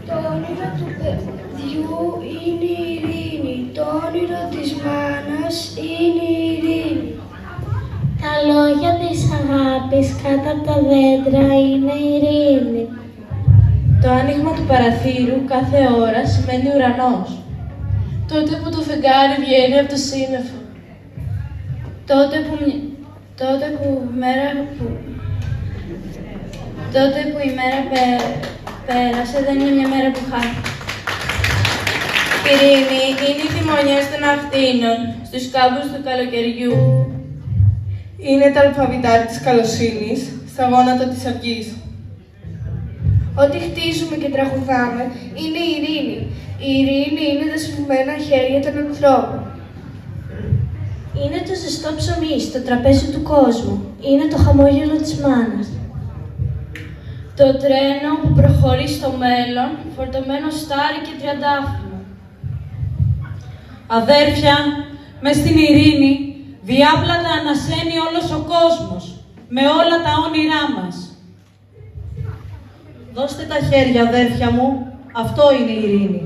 Το όνειρο του παιδιού είναι η ειρήνη. Το όνειρο της μάνας είναι η ειρήνη. Τα λόγια της αγάπης κάτω από τα δέντρα είναι η ειρήνη. Το άνοιγμα του παραθύρου κάθε ώρα σημαίνει ουρανός. Τότε που το φεγγάρι βγαίνει από το σύννεφο. Τότε που η μέρα πέρασε δεν είναι μια μέρα που χάθηκε. Η ειρήνη είναι οι τιμονιές των ακτίνων στους κάμπους του καλοκαιριού. Είναι τα αλφαβητάρια της καλοσύνης στα γόνατα της αυγής. Ό,τι χτίζουμε και τραγουδάμε είναι η ειρήνη. Η ειρήνη είναι τα σφιγμένα χέρια των ανθρώπων. Είναι το ζεστό ψωμί στο τραπέζι του κόσμου. Είναι το χαμόγελο της μάνας. Το τρένο που προχωρεί στο μέλλον, φορτωμένο στάρι και τριαντάφυλλο. Αδέρφια, μες στην ειρήνη, διάπλατα ανασένει όλος ο κόσμος, με όλα τα όνειρά μας. Δώστε τα χέρια, αδέρφια μου, αυτό είναι η ειρήνη.